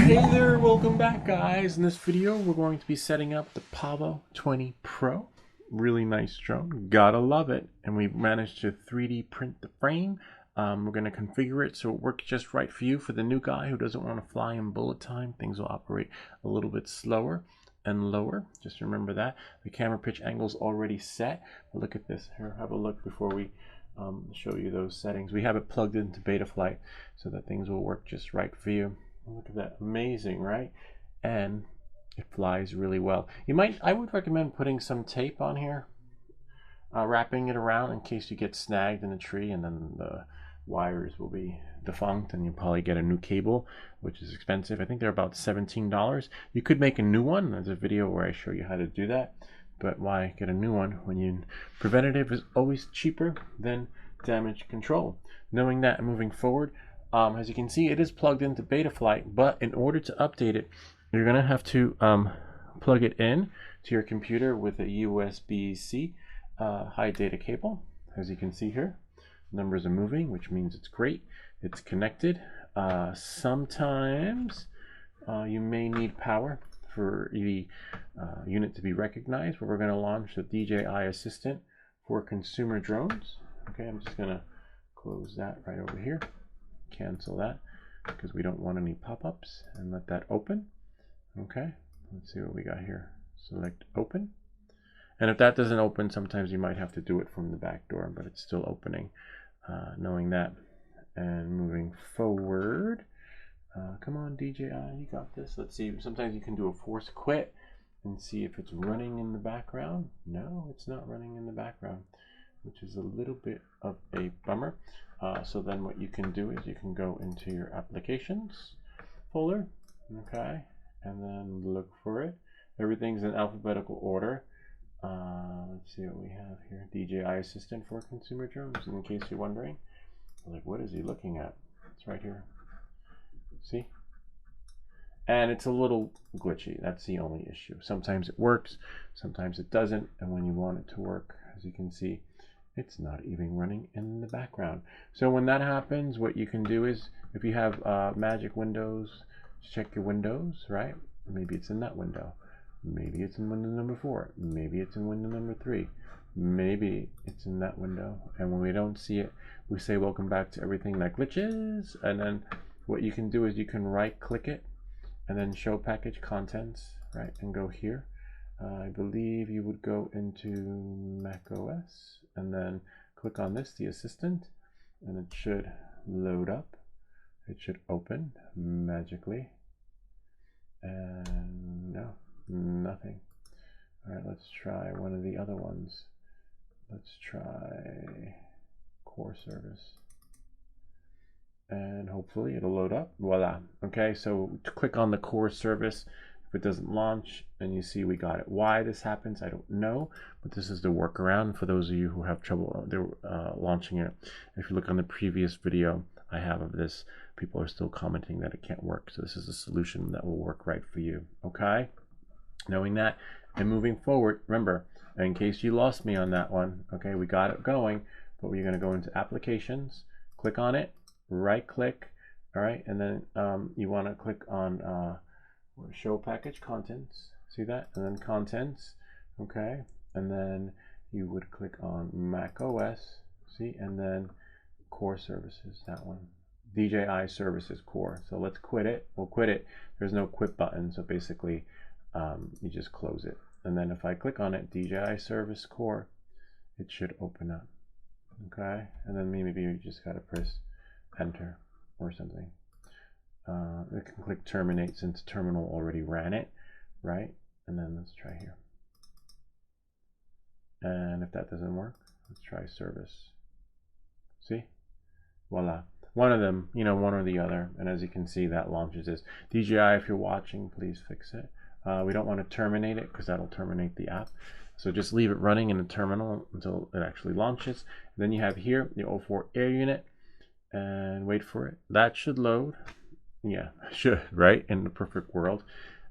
Hey there, welcome back guys. In this video we're going to be setting up the pavo20 Pro. Really nice drone, gotta love it. And we've managed to 3D print the frame. We're going to configure it so it works just right for you. For the new guy who doesn't want to fly in bullet time, things will operate a little bit slower and lower. Just remember that. The camera pitch angle is already set. But look at this. Here, have a look before we show you those settings. We have it plugged into Betaflight so that things will work just right for you. Look at that, amazing, right? And it flies really well. I would recommend putting some tape on here, wrapping it around in case you get snagged in a tree and then the wires will be defunct and you'll probably get a new cable, which is expensive. I think they're about $17. You could make a new one. There's a video where I show you how to do that, but why get a new one when preventative is always cheaper than damage control. Knowing that and moving forward, as you can see, it is plugged into Betaflight, but in order to update it, you're going to have to plug it in to your computer with a USB-C high data cable. As you can see here, numbers are moving, which means it's great. It's connected. Sometimes you may need power for the unit to be recognized, but we're going to launch the DJI Assistant for consumer drones. Okay, I'm just going to close that right over here. Cancel that because we don't want any pop-ups, and let that open. Okay, let's see what we got here. Select open, and if that doesn't open, sometimes you might have to do it from the back door, but it's still opening. Knowing that and moving forward, come on DJI, you got this. Let's see, sometimes you can do a force quit and see if it's running in the background. No, it's not running in the background, which is a little bit of a bummer. So then what you can do is you can go into your applications folder, okay, and then look for it. Everything's in alphabetical order. Let's see what we have here. DJI Assistant for consumer drones, in case you're wondering. Like, what is he looking at? It's right here. See? And it's a little glitchy. That's the only issue. Sometimes it works, sometimes it doesn't, and when you want it to work, as you can see, it's not even running in the background. So when that happens, what you can do is, if you have magic windows, check your windows, right? Maybe it's in that window. Maybe it's in window number 4. Maybe it's in window number 3. Maybe it's in that window. And when we don't see it, we say welcome back to everything that glitches. And then what you can do is you can right click it and then show package contents, right? And go here. I believe you would go into Mac OS and then click on this, the assistant, and it should load up. It should open magically. And no, nothing. All right, let's try one of the other ones. Let's try core service. And hopefully it'll load up. Voila. Okay, so to click on the core service. If it doesn't launch, and you see we got it. Why this happens, I don't know, but this is the workaround for those of you who have trouble launching it. If you look on the previous video I have of this, people are still commenting that it can't work. So this is a solution that will work right for you. Okay, knowing that and moving forward, remember, in case you lost me on that one, okay, we got it going, but we're going to go into applications, click on it, right click, all right, and then you want to click on show package contents, see that, and then contents, okay, and then you would click on Mac OS, see, and then core services, that one, DJI services core. So let's quit it. We'll quit it. There's no quit button, so basically you just close it, and then if I click on it, DJI service core, it should open up, okay, and then maybe you just gotta press enter or something. We can click terminate since terminal already ran it, right? And then let's try here. And if that doesn't work, let's try service. See? Voila. One of them, one or the other. And as you can see, that launches this. DJI, if you're watching, please fix it. We don't want to terminate it because that'll terminate the app. So just leave it running in the terminal until it actually launches. Then you have here the 04 air unit, and wait for it. That should load. Yeah, should, right? In the perfect world.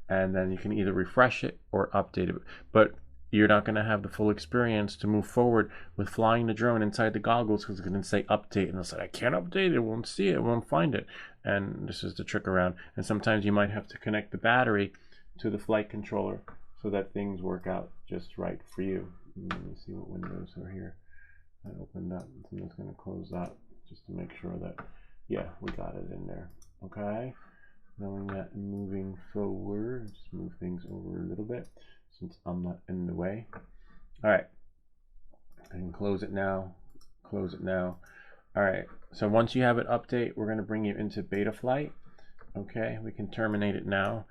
And then you can either refresh it or update it. But you're not going to have the full experience to move forward with flying the drone inside the goggles, because it's going to say update, and it'll say, I can't update it, it won't see it, it won't find it. And this is the trick around. And sometimes you might have to connect the battery to the flight controller so that things work out just right for you. Let me see what windows are here. I opened up. I'm just going to close that just to make sure that, yeah, we got it in there. Okay. Knowing that, moving forward, just move things over a little bit since I'm not in the way. All right. I can close it now. Close it now. All right. So once you have an update, we're going to bring you into Betaflight. Okay. We can terminate it now.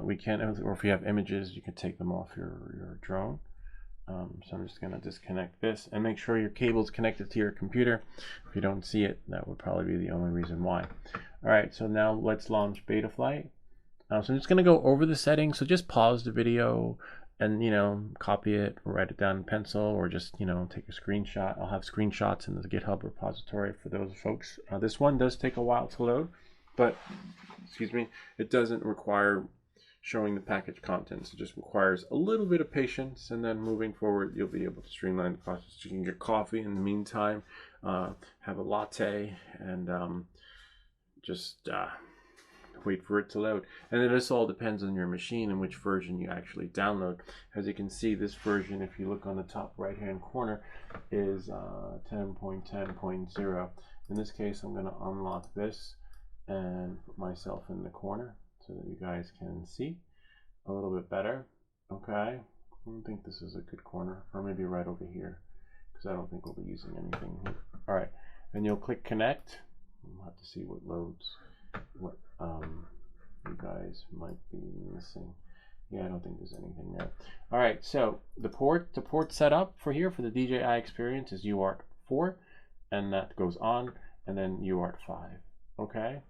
We can, or if you have images, you can take them off your drone. So I'm just going to disconnect this and make sure your cable is connected to your computer. If you don't see it, that would probably be the only reason why. All right, so now let's launch Betaflight. So I'm just going to go over the settings. So just pause the video and, you know, copy it or write it down in pencil, or just, you know, take a screenshot. I'll have screenshots in the GitHub repository for those folks. This one does take a while to load, but, excuse me, it doesn't require showing the package contents. It just requires a little bit of patience, and then moving forward, you'll be able to streamline the process. You can get coffee in the meantime, have a latte, and just wait for it to load. And then this all depends on your machine and which version you actually download. As you can see, this version, if you look on the top right hand corner, is 10.10.0. In this case, I'm going to unlock this and put myself in the corner so that you guys can see a little bit better. Okay, I don't think this is a good corner, or maybe right over here, because I don't think we'll be using anything here. All right, and you'll click connect. We'll have to see what loads, what you guys might be missing. Yeah, I don't think there's anything there. All right, so the port set up for here for the DJI experience is UART 4, and that goes on, and then UART 5. Okay,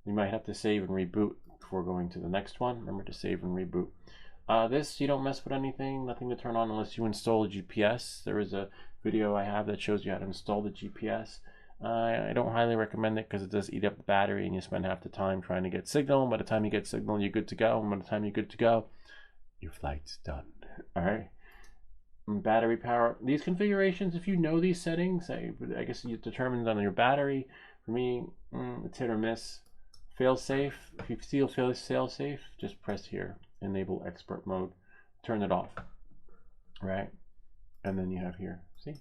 you might have to save and reboot before going to the next one. Remember to save and reboot. This, you don't mess with anything, nothing to turn on unless you install a GPS. There is a video I have that shows you how to install the GPS. I don't highly recommend it because it does eat up the battery and you spend half the time trying to get signal. By the time you get signal, you're good to go. And by the time you're good to go, your flight's done. All right. Battery power. These configurations, if you know these settings, I guess you determine on your battery. For me, it's hit or miss. Fail safe. If you feel fail safe, just press here. Enable expert mode. Turn it off. Right? And then you have here. See?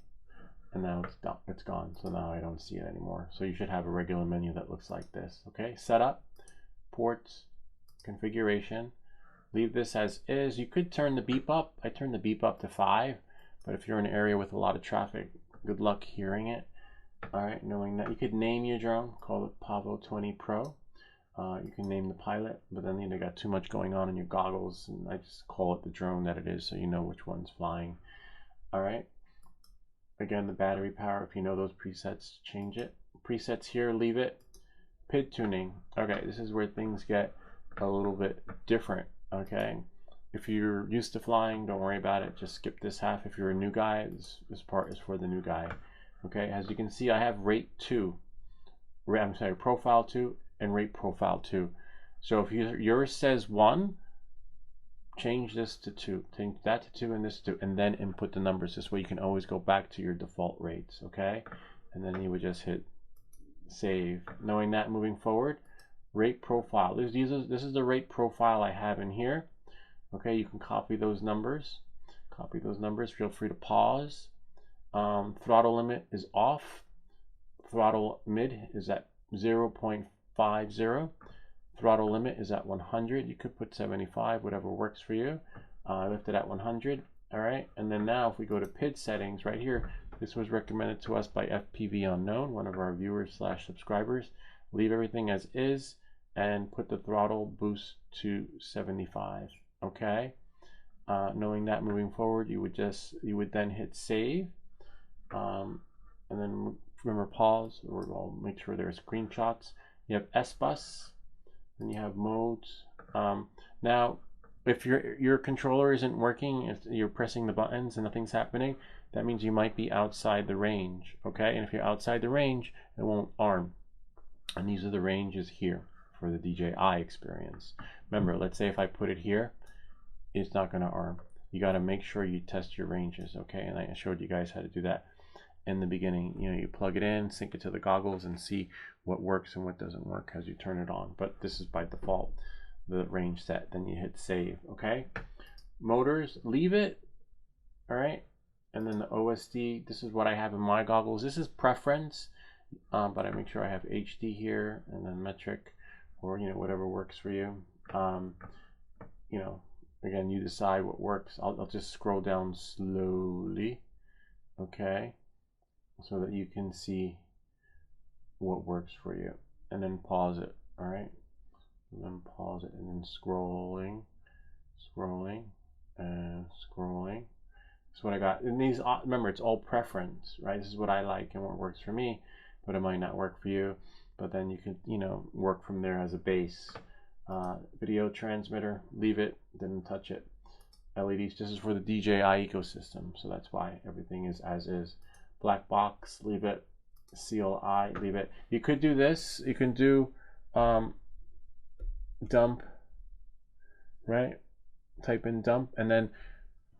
And now it's gone. So now I don't see it anymore. So you should have a regular menu that looks like this. Okay? Setup, ports, configuration. Leave this as is. You could turn the beep up. I turned the beep up to 5. But if you're in an area with a lot of traffic, good luck hearing it. All right, knowing that you could name your drone, call it pavo20 Pro. You can name the pilot, but then you got too much going on in your goggles, and I just call it the drone that it is, so you know which one's flying. All right. Again, the battery power. If you know those presets, change it. Presets here, leave it. PID tuning. Okay, this is where things get a little bit different. Okay, if you're used to flying, don't worry about it. Just skip this half. If you're a new guy, this part is for the new guy. Okay, as you can see, I have rate 2. I'm sorry, profile 2 and rate profile 2. So if yours says 1, change this to 2. Change that to 2 and this to 2, and then input the numbers. This way you can always go back to your default rates. Okay, and then you would just hit save. Knowing that, moving forward, rate profile. This is the rate profile I have in here. Okay, you can copy those numbers. Copy those numbers. Feel free to pause. Throttle limit is off. Throttle mid is at 0.50. Throttle limit is at 100. You could put 75, whatever works for you. I left it at 100. All right, and then now if we go to PID settings right here, this was recommended to us by FPV Unknown, one of our viewers / subscribers. Leave everything as is and put the throttle boost to 75. Okay, knowing that, moving forward, you would then hit save, and then remember pause, or I'll make sure there are screenshots. You have S-Bus, then you have modes. Now, if your controller isn't working, if you're pressing the buttons and nothing's happening, that means you might be outside the range. Okay, and if you're outside the range, it won't arm. And these are the ranges here for the DJI experience. Remember, let's say if I put it here, it's not going to arm. you got to make sure you test your ranges, okay? And I showed you guys how to do that in the beginning. You know, you plug it in, sync it to the goggles, and see what works and what doesn't work as you turn it on. But this is by default the range set. Then you hit save, okay? Motors, leave it, all right? And then the OSD, this is what I have in my goggles. This is preference, but I make sure I have HD here, and then metric, or you know, whatever works for you. You know, again, you decide what works. I'll just scroll down slowly, okay, so that you can see what works for you, and then pause it, all right? And then pause it, and then scrolling, and scrolling. That's what I got. And these, remember, it's all preference, right? This is what I like and what works for me, but it might not work for you. But then you can, you know, work from there as a base. Video transmitter, leave it, didn't touch it. LEDs, this is for the DJI ecosystem, so that's why everything is as is. Black box, leave it. CLI, leave it. You could do this. You can do dump, right? Type in dump, and then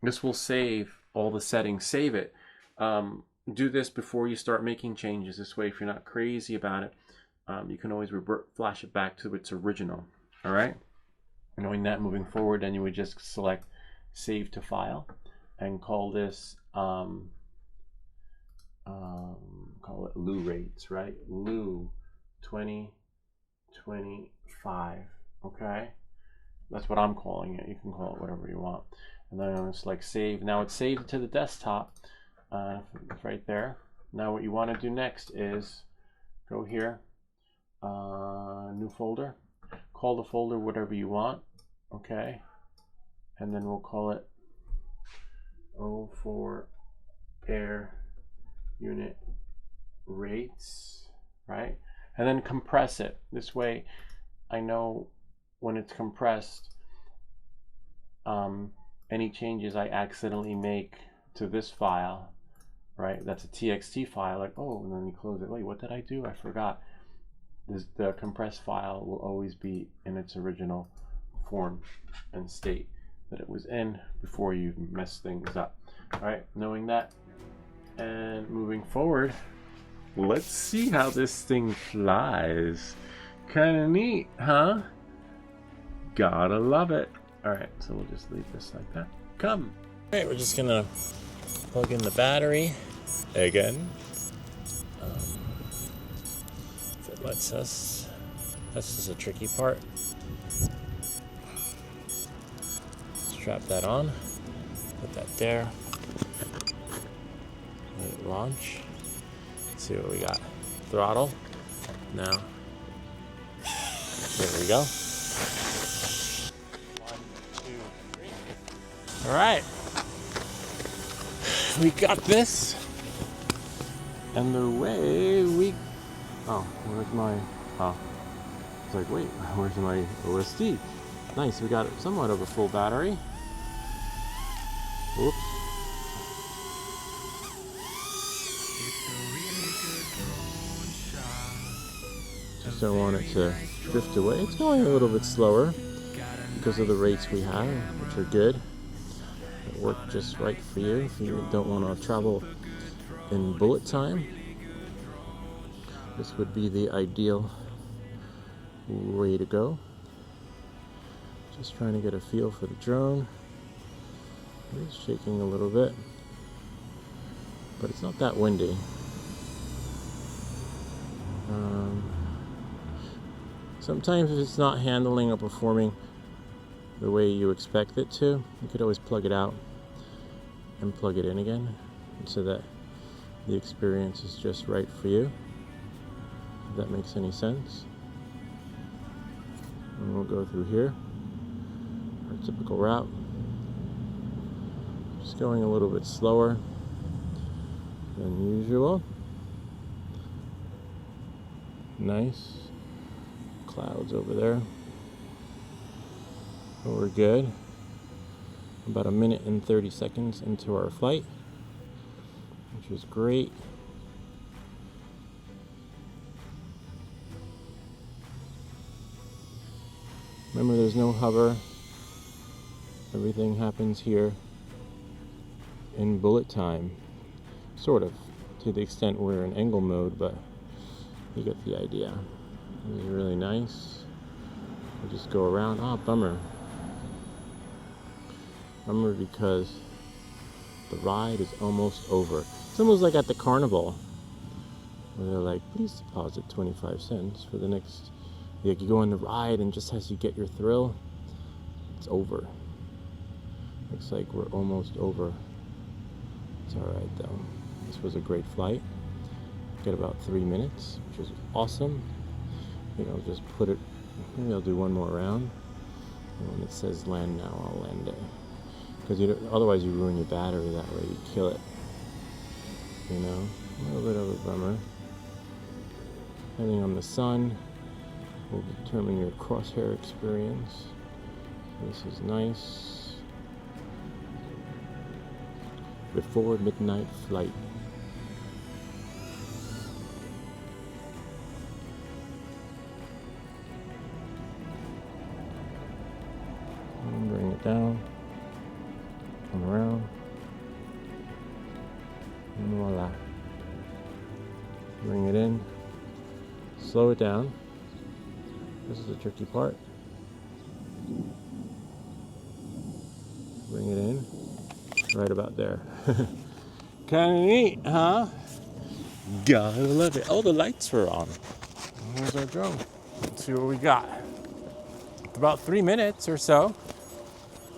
this will save all the settings. Save it. Do this before you start making changes. This way, if you're not crazy about it, you can always flash it back to its original. All right. Knowing that, moving forward, then you would just select save to file and call this call it Lou rates, right? Lou 2025. Okay, that's what I'm calling it. You can call it whatever you want. And then I'm going to select save. Now it's saved to the desktop. It's right there. Now what you want to do next is go here, new folder. Call the folder whatever you want, okay? And then we'll call it O4 air unit rates, right? And then compress it. This way I know when it's compressed, any changes I accidentally make to this file, right? That's a TXT file, like, oh, and then you close it. Wait, what did I do? I forgot. The compressed file will always be in its original form and state that it was in before you mess things up. All right, knowing that and moving forward, let's see how this thing flies. Kind of neat, huh? Gotta love it. All right, so we'll just leave this like that. Come. All right, we're just gonna plug in the battery again. If it lets us. This is a tricky part. Strap that on. Put that there. Let it launch. Let's see what we got. Throttle. Now. There we go. 1, 2, 3. All right. We got this. And the way we... Oh, where's my... Oh. It's like, wait, where's my OSD? Nice, we got somewhat of a full battery. Oops. Just don't want it to drift away. It's going a little bit slower because of the rates we have, which are good. It worked just right for you if you don't want to travel in bullet time. This would be the ideal way to go. Just trying to get a feel for the drone. It's shaking a little bit, but it's not that windy. Sometimes if it's not handling or performing the way you expect it to, you could always plug it out and plug it in again so that the experience is just right for you, if that makes any sense. And we'll go through here, our typical route. Just going a little bit slower than usual. Nice. Clouds over there. But we're good. About 1 minute and 30 seconds into our flight, which is great. Remember, there's no hover. Everything happens here in bullet time, sort of, to the extent we're in angle mode, but you get the idea. This is really nice. We just go around. Oh, bummer. Bummer because the ride is almost over. It's almost like at the carnival, where they're like, please deposit 25 cents for the next, like you go on the ride and just as you get your thrill, it's over. Looks like we're almost over. It's alright though. This was a great flight. Got about 3 minutes, which is awesome. You know, just put it, maybe I'll do one more round. And when it says land now, I'll land it. Because otherwise you ruin your battery that way, you kill it. You know, a little bit of a bummer. Depending on the sun will determine your crosshair experience. This is nice. Before midnight flight. And bring it down. Come around. And voila. Bring it in. Slow it down. This is the tricky part. Bring it in. Right about there. Kind of neat, huh? Gotta love it. Oh, the lights are on. Here's our drone. Let's see what we got. It's about 3 minutes or so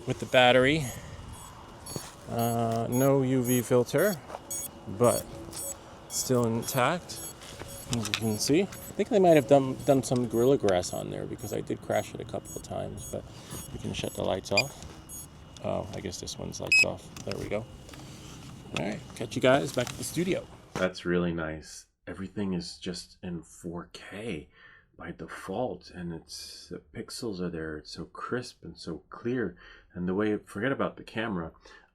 with the battery. No UV filter, but still intact. As you can see, I think they might have done some Gorilla Grass on there because I did crash it a couple of times, but we can shut the lights off. Oh, I guess this one's lights off. There we go. All right, catch you guys back at the studio. That's really nice. Everything is just in 4K by default, and the pixels are there. It's so crisp and so clear. And the way, forget about the camera.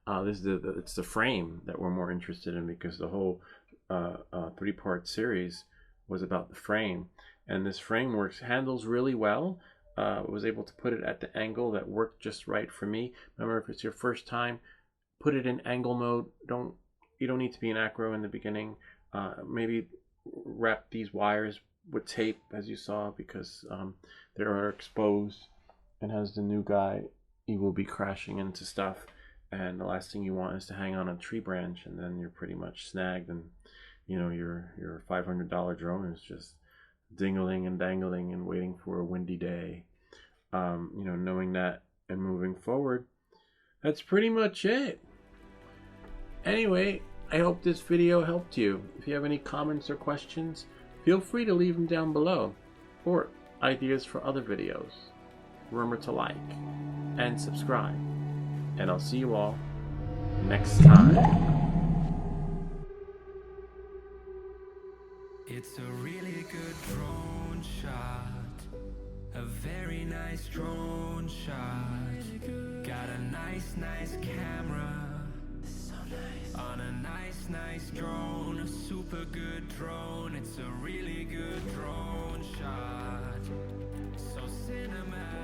It's the frame that we're more interested in, because the whole 3-part series was about the frame, and this frame handles really well. Was able to put it at the angle that worked just right for me. Remember, if it's your first time, put it in angle mode. You don't need to be in acro in the beginning. Maybe wrap these wires with tape, as you saw, because they are exposed, and as the new guy, you will be crashing into stuff, and the last thing you want is to hang on a tree branch, and then you're pretty much snagged, and you know your $500 drone is just dingling and dangling and waiting for a windy day. You know, knowing that and moving forward, that's pretty much it. Anyway, I hope this video helped you. If you have any comments or questions, feel free to leave them down below, or ideas for other videos. Remember to like and subscribe, and I'll see you all next time. It's a really good drone shot, a very nice drone shot. Got a nice camera, so nice. On a nice drone, a super good drone. It's a really good drone shot, so cinematic.